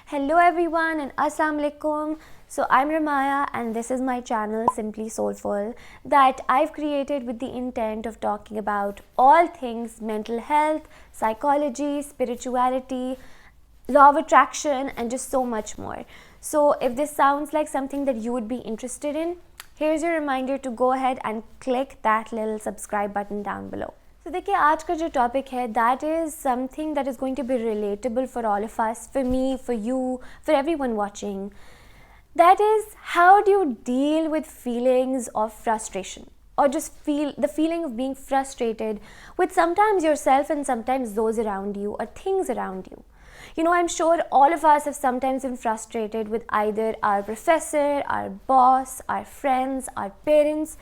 Hello everyone and Assalamu alaikum. So I'm Ramaya and this is my channel Simply Soulful that I've created with the intent of talking about all things mental health, psychology, spirituality, law of attraction and just so much more. So if this sounds like something that you would be interested in, here's your reminder to go ahead and click that little subscribe button down below. तो देखिए आज का जो topic है that is something that is going to be relatable for all of us, for me, for you, for everyone watching. That is, how do you deal with feelings of frustration or just feel the feeling of being frustrated with sometimes yourself and sometimes those around you or things around you. You know, I'm sure all of us have sometimes been frustrated with either our professor, our boss, our friends, our parents,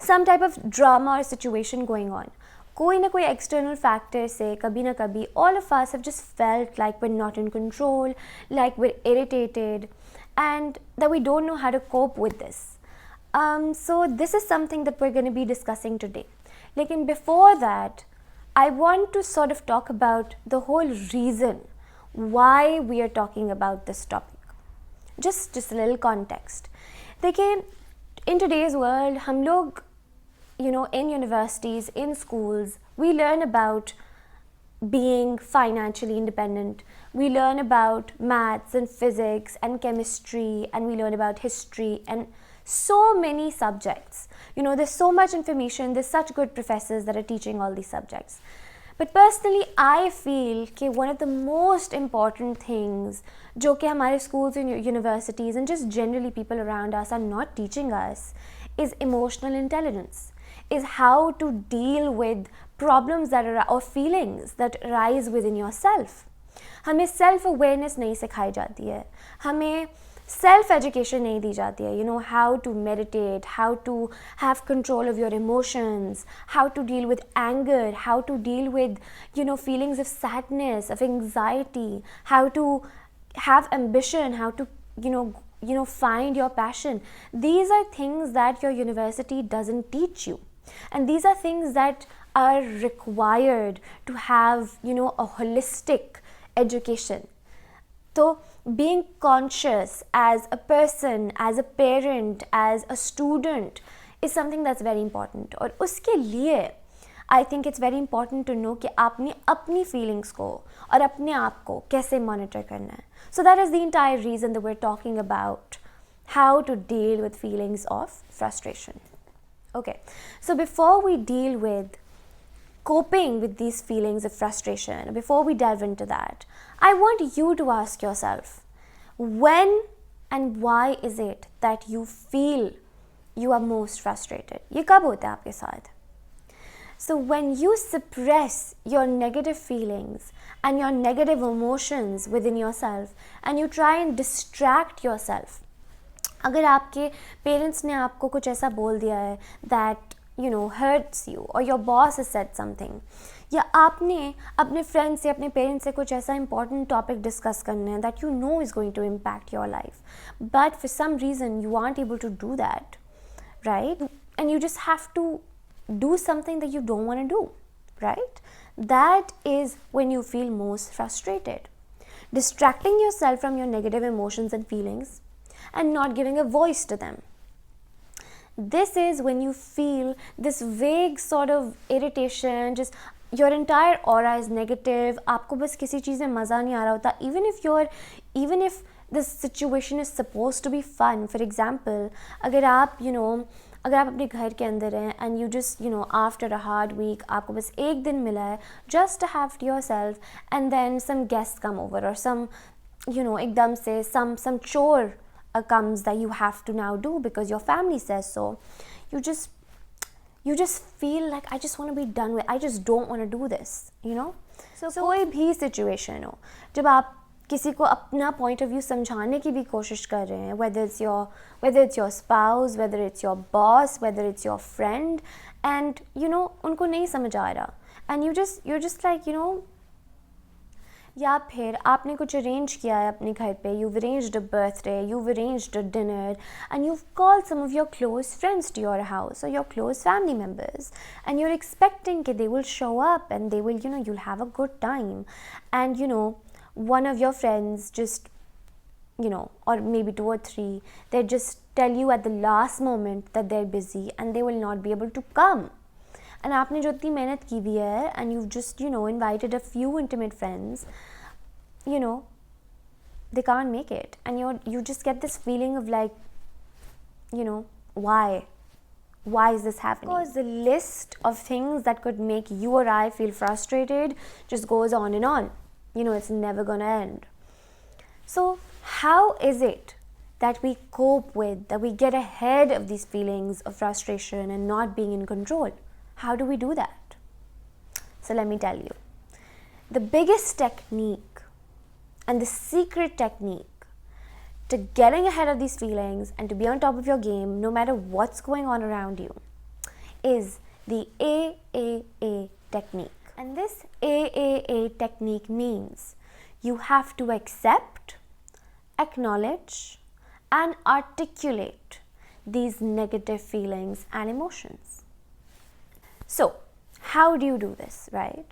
some type of drama or situation going on. कोई ना कोई external factor से कभी ना कभी all of us have just felt like we're not in control, like we're irritated and that we don't know how to cope with this. So this is something that we're going to be discussing today. Lekin before that, I want to sort of talk about the whole reason why we are talking about this topic. Just a little context. देखिए, in today's world, हम लोग in universities, in schools, we learn about being financially independent. We learn about maths and physics and chemistry, and we learn about history and so many subjects. There's so much information, there's such good professors that are teaching all these subjects. But personally, I feel कि one of the most important things जो कि हमारे schools and universities and just generally people around us are not teaching us is emotional intelligence. Is how to deal with problems that are or feelings that arise within yourself. हमें self awareness नहीं सिखाई जाती है, हमें self education नहीं दी जाती है. How to meditate, how to have control of your emotions, how to deal with anger, how to deal with feelings of sadness, of anxiety, how to have ambition, how to find your passion. These are things that your university doesn't teach you. And these are things that are required to have, a holistic education. So being conscious as a person, as a parent, as a student is something that's very important. और उसके लिए I think it's very important to know कि आपने अपनी feelings को और अपने आप को कैसे monitor करना है. So that is the entire reason that we're talking about how to deal with feelings of frustration. Okay, so before we deal with coping with these feelings of frustration, before we delve into that, I want you to ask yourself, when and why is it that you feel you are most frustrated? ये कब होता है आपके साथ? So when you suppress your negative feelings and your negative emotions within yourself and you try and distract yourself, अगर आपके parents ने आपको कुछ ऐसा बोल दिया है दैट हर्ट्स यू और your boss has said something, या आपने अपने फ्रेंड्स या अपने पेरेंट्स से कुछ ऐसा इंपॉर्टेंट टॉपिक डिस्कस करना है that is going to impact your life, but for some reason you aren't able to do that, right? And you just have to do something that you don't want to do, right? That is when you feel most frustrated. Distracting yourself from your negative emotions and feelings and not giving a voice to them. This is when you feel this vague sort of irritation, just your entire aura is negative. आपको बस किसी चीज़ में मज़ा नहीं आ रहा होता. Even if this situation is supposed to be fun. For example, अगर आप अपने घर के अंदर हैं and you just after a hard week आपको बस एक दिन मिला है just to have to yourself, and then some guests come over or some एकदम से some chore comes that you have to now do because your family says so. You just feel like I just want to be done with, I just don't want to do this, So कोई भी situation हो जब आप किसी को अपना point of view समझाने की भी कोशिश कर रहे हैं, whether it's your spouse, whether it's your boss, whether it's your friend, and उनको नहीं समझ आ रहा, and you're just like या फिर आपने कुछ अरेंज किया है अपने घर पे, you've arranged a birthday, you've arranged a dinner, and you've called some of your close friends to your house or your close family members, and you're expecting that they will show up and they will you'll have a good time, and one of your friends just or maybe 2 or 3, they just tell you at the last moment that they're busy and they will not be able to come. And आपने जो इतनी मेहनत की भी है, and you've just invited a few intimate friends, they can't make it, and you just get this feeling of like, why is this happening? Because the list of things that could make you or I feel frustrated just goes on and on. It's never gonna end. So how is it that we cope with, that we get ahead of these feelings of frustration and not being in control? How do we do that? So let me tell you. The biggest technique and the secret technique to getting ahead of these feelings and to be on top of your game no matter what's going on around you is the AAA technique. And this AAA technique means you have to accept, acknowledge, and articulate these negative feelings and emotions. So, how do you do this, right?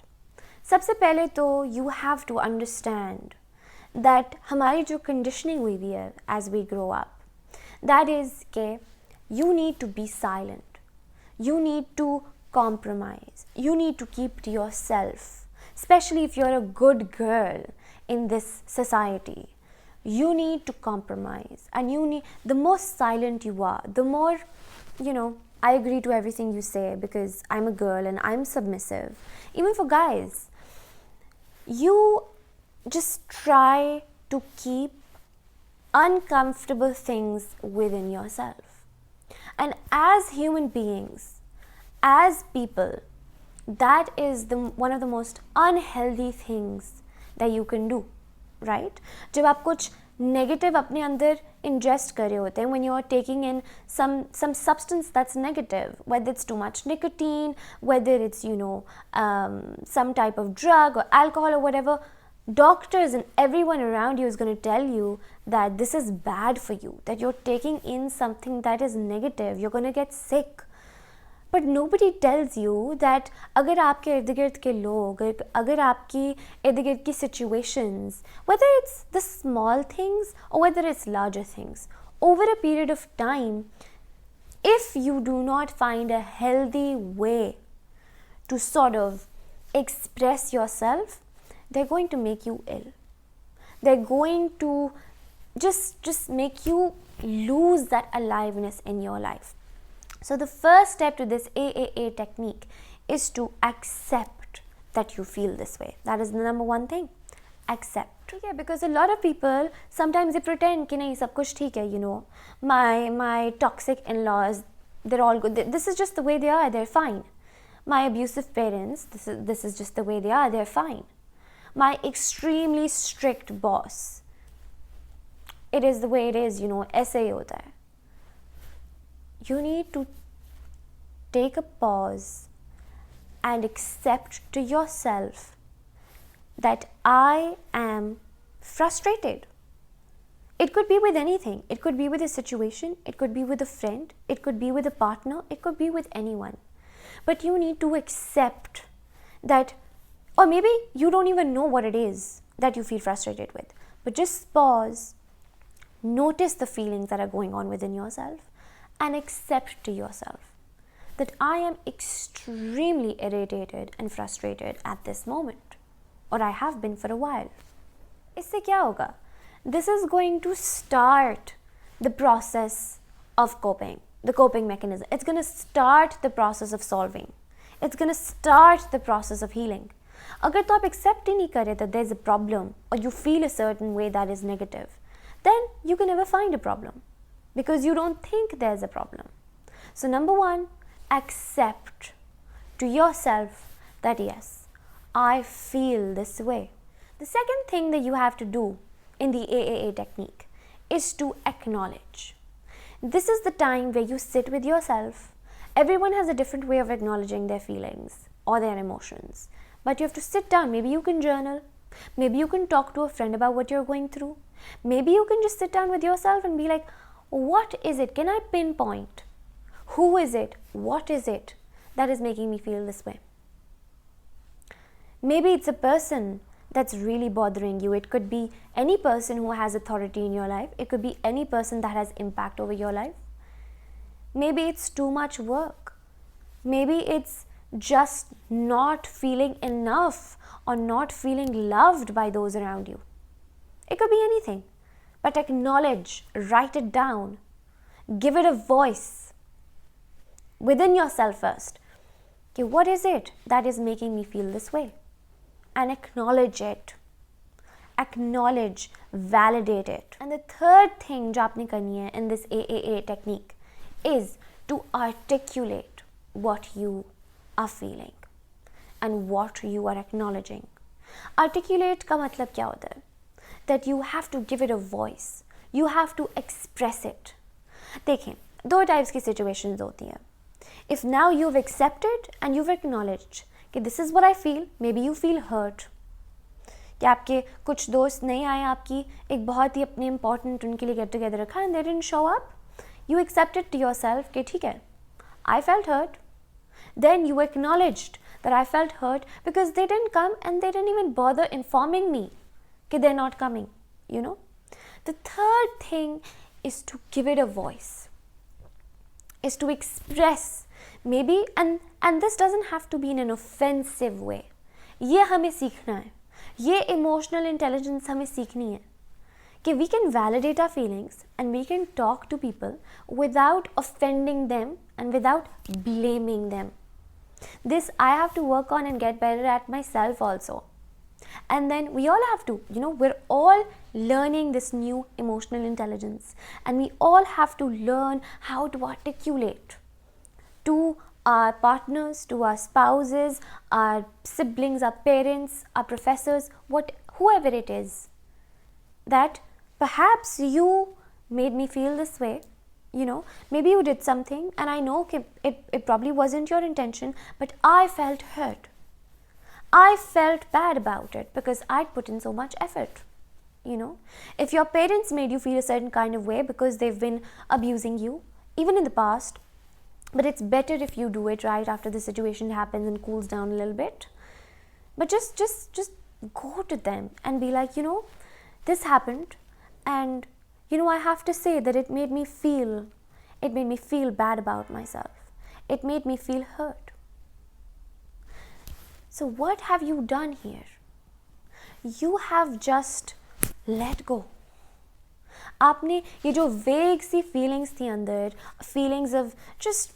सबसे पहले तो you have to understand that हमारी जो conditioning हुई हुई है as we grow up, that is कि you need to be silent, you need to compromise, you need to keep to yourself, especially if you're a good girl in this society. You need to compromise, and the more silent you are, the more, I agree to everything you say because I'm a girl and I'm submissive. Even for guys, you just try to keep uncomfortable things within yourself. And as human beings, as people, that is one of the most unhealthy things that you can do, right? जब आप कुछ negative अपने अंदर ingest कर रहे होते हैं, when you are taking in some substance that's negative, whether it's too much nicotine, whether it's some type of drug or alcohol or whatever, doctors and everyone around you is going to tell you that this is bad for you, that you're taking in something that is negative, you're going to get sick. But nobody tells you that अगर आपके इर्द गिर्द के लोग, अगर आपकी इर्द गिर्द की situations, whether it's the small things or whether it's larger things, over a period of time, if you do not find a healthy way to sort of express yourself, they're going to make you ill. They're going to just make you lose that aliveness in your life. So the first step to this AAA technique is to accept that you feel this way. That is the number one thing. Accept. Okay, because a lot of people, sometimes they pretend कि नहीं सब कुछ ठीक है, my toxic in-laws, they're all good. This is just the way they are, they're fine. My abusive parents, this is just the way they are, they're fine. My extremely strict boss, it is the way it is, ऐसे ही होता है. You need to take a pause and accept to yourself that I am frustrated. It could be with anything. It could be with a situation. It could be with a friend. It could be with a partner. It could be with anyone. But you need to accept that, or maybe you don't even know what it is that you feel frustrated with. But just pause, notice the feelings that are going on within yourself, and accept to yourself that I am extremely irritated and frustrated at this moment, or I have been for a while. इससे क्या होगा? This is going to start the process of coping, the coping mechanism. It's going to start the process of solving. It's going to start the process of healing. अगर तो आप accept ही नहीं करे that there's a problem, or you feel a certain way that is negative, then you can never find a problem, because you don't think there's a problem. So number one, accept to yourself that yes, I feel this way. The second thing that you have to do in the AAA technique is to acknowledge. This is the time where you sit with yourself. Everyone has a different way of acknowledging their feelings or their emotions, but you have to sit down. Maybe you can journal. Maybe you can talk to a friend about what you're going through. Maybe you can just sit down with yourself and be like, what is it? Can I pinpoint? Who is it? What is it that is making me feel this way? Maybe it's a person that's really bothering you. It could be any person who has authority in your life. It could be any person that has impact over your life. Maybe it's too much work. Maybe it's just not feeling enough or not feeling loved by those around you. It could be anything. But acknowledge, write it down, give it a voice within yourself first. Okay, what is it that is making me feel this way? And acknowledge it. Acknowledge, validate it. And the third thing जो आपने करनी है in this AAA technique is to articulate what you are feeling and what you are acknowledging. Articulate का मतलब क्या होता है? That you have to give it a voice. You have to express it. देखें, दो types की situations होती हैं. If now you've accepted and you've acknowledged कि this is what I feel, maybe you feel hurt. कि आपके कुछ दोस्त नहीं आए आपकी एक बहुत ही अपने important उनके लिए get together रखा and they didn't show up. You accepted to yourself कि ठीक है, I felt hurt. Then you acknowledged that I felt hurt because they didn't come and they didn't even bother informing me that they're not coming, you know. The third thing is to give it a voice, is to express maybe, and this doesn't have to be in an offensive way. ये हमें सीखना है, ये emotional intelligence हमें सीखनी है कि we can validate our feelings and we can talk to people without offending them and without blaming them. This I have to work on and get better at myself also. And then we all have to, you know, we're all learning this new emotional intelligence and we all have to learn how to articulate to our partners, to our spouses, our siblings, our parents, our professors, whoever it is, that perhaps you made me feel this way, you know, maybe you did something and I know it probably wasn't your intention, but I felt hurt. I felt bad about it because I'd put in so much effort, you know. If your parents made you feel a certain kind of way because they've been abusing you, even in the past, but it's better if you do it right after the situation happens and cools down a little bit. But just go to them and be like, you know, this happened and, you know, I have to say that it made me feel bad about myself. It made me feel hurt. So what have you done here? You have just let go. आपने ये जो vague सी feelings थी अंदर, feelings of just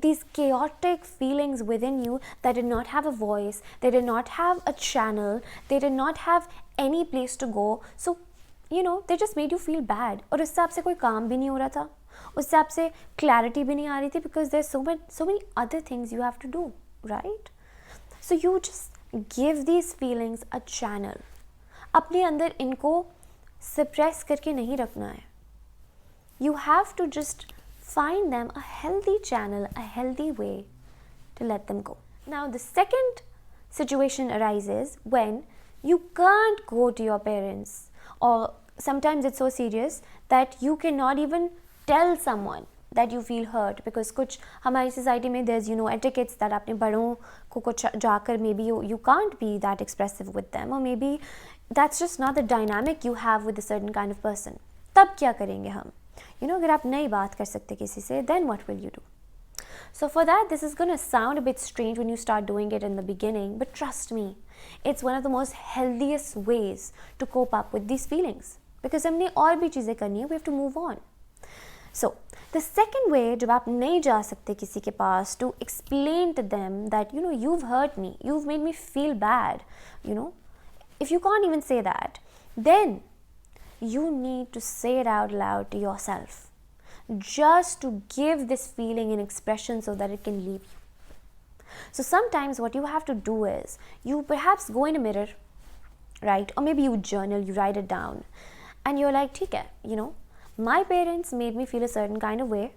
these chaotic feelings within you that did not have a voice, they did not have a channel, they did not have any place to go. So, you know, they just made you feel bad. और उससे आपसे कोई काम भी नहीं हो रहा था, उससे आपसे clarity भी नहीं आ रही थी because there's so many other things you have to do, right? So you just give these feelings a channel. अपने अंदर इनको suppress करके नहीं रखना है. You have to just find them a healthy channel, a healthy way to let them go. Now the second situation arises when you can't go to your parents, or sometimes it's so serious that you cannot even tell someone that you feel hurt because कुछ हमारी society में there's, you know, etiquettes that आपने बड़ों को कुछ जाकर maybe you can't be that expressive with them, or maybe that's just not the dynamic you have with a certain kind of person. तब क्या करेंगे हम? You know, अगर आप नहीं बात कर सकते किसी से, then what will you do? So for that, this is going to sound a bit strange when you start doing it in the beginning, but trust me, it's one of the most healthiest ways to cope up with these feelings. Because हमने और भी चीज़ें करनी है, we have to move on. So the second way, जब आप नहीं जा सकते किसी के पास, to explain to them that, you know, you've hurt me, you've made me feel bad, you know, if you can't even say that, then you need to say it out loud to yourself, just to give this feeling an expression so that it can leave you. So sometimes what you have to do is, you perhaps go in a mirror, right, or maybe you journal, you write it down, and you're like, ठीक है, you know, my parents made me feel a certain kind of way,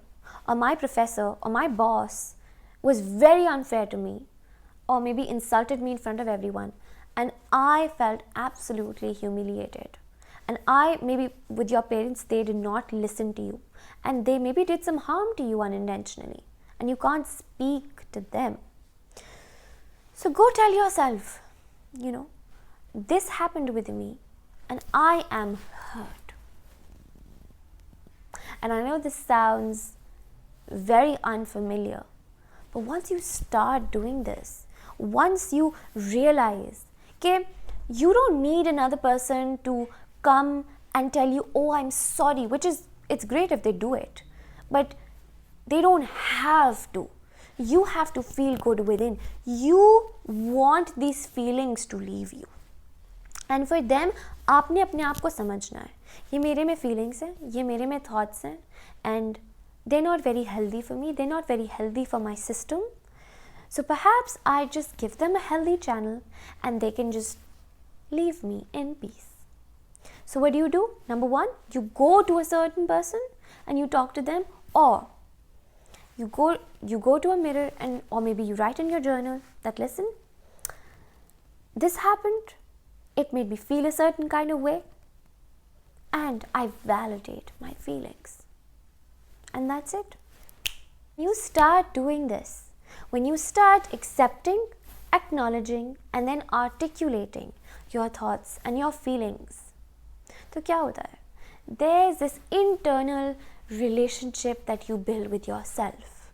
or my professor or my boss was very unfair to me, or maybe insulted me in front of everyone, and I felt absolutely humiliated. And maybe with your parents, they did not listen to you, and they maybe did some harm to you unintentionally, and you can't speak to them. So go tell yourself, you know, this happened with me and I am hurt. And I know this sounds very unfamiliar, but once you start doing this, once you realize, okay, you don't need another person to come and tell you, oh, I'm sorry, which is, it's great if they do it, but they don't have to. You have to feel good within. You want these feelings to leave you. And for them, आपने अपने आप को समझना है. ये मेरे में feelings हैं, ये मेरे में thoughts हैं, and they're not very healthy for me. They're not very healthy for my system. So perhaps I just give them a healthy channel and they can just leave me in peace. So what do? Number one, you go to a certain person and you talk to them, or you go to a mirror and, or maybe you write in your journal that, listen, this happened, it made me feel a certain kind of way, and I validate my feelings. And that's it. You start doing this. When you start accepting, acknowledging, and then articulating your thoughts and your feelings, तो क्या होता है? There's this internal relationship that you build with yourself,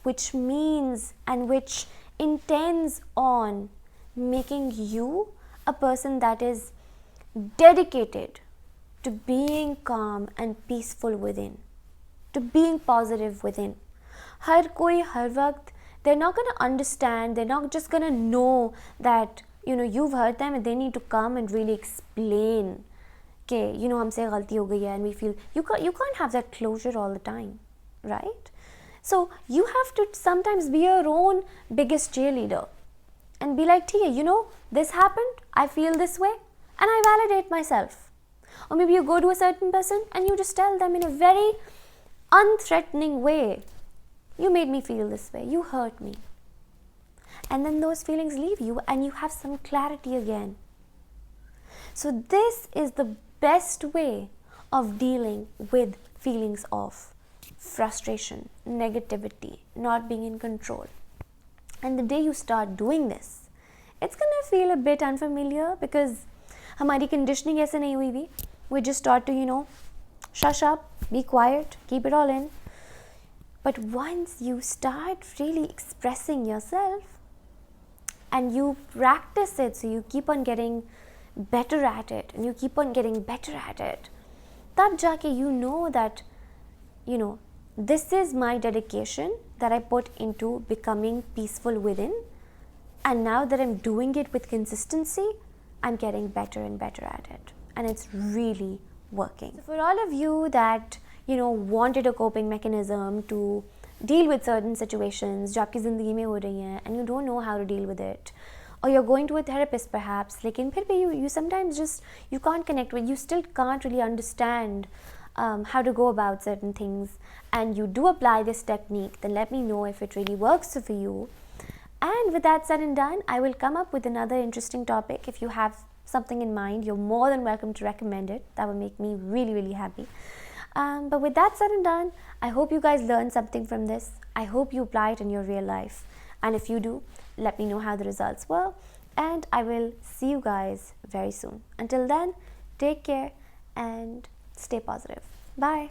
which means and which intends on making you a person that is dedicated to being calm and peaceful within, to being positive within. हर कोई हर वक्त, they're not going to understand, they're not just going to know that, you know, you've hurt them and they need to come and really explain, okay, you know, हमसे गलती हो गई है, and we feel, you can't have that closure all the time, right? So you have to sometimes be your own biggest cheerleader and be like, you know, this happened, I feel this way, and I validate myself. Or maybe you go to a certain person and you just tell them in a very unthreatening way, you made me feel this way, you hurt me. And then those feelings leave you and you have some clarity again. So this is the best way of dealing with feelings of frustration, negativity, not being in control. And the day you start doing this, it's gonna feel a bit unfamiliar because हमारी conditioning ऐसे नहीं हुई थी. We just taught to, you know, shush up, be quiet, keep it all in. But once you start really expressing yourself and you practice it, so you keep on getting better at it and you keep on getting better at it, तब जाके you know that, you know, this is my dedication that I put into becoming peaceful within, and now that I'm doing it with consistency, I'm getting better and better at it, and it's really working. So for all of you that, you know, wanted a coping mechanism to deal with certain situations जो आपकी ज़िंदगी में हो रही हैं, and you don't know how to deal with it, or you're going to a therapist perhaps, लेकिन फिर भी you sometimes just, you can't connect with, you still can't really understand how to go about certain things, and you do apply this technique, then let me know if it really works for you. And with that said and done, I will come up with another interesting topic. If you have something in mind, you're more than welcome to recommend it. That would make me really, really happy. But with that said and done, I hope you guys learned something from this. I hope you apply it in your real life. And if you do, let me know how the results were. And I will see you guys very soon. Until then, take care and stay positive. Bye.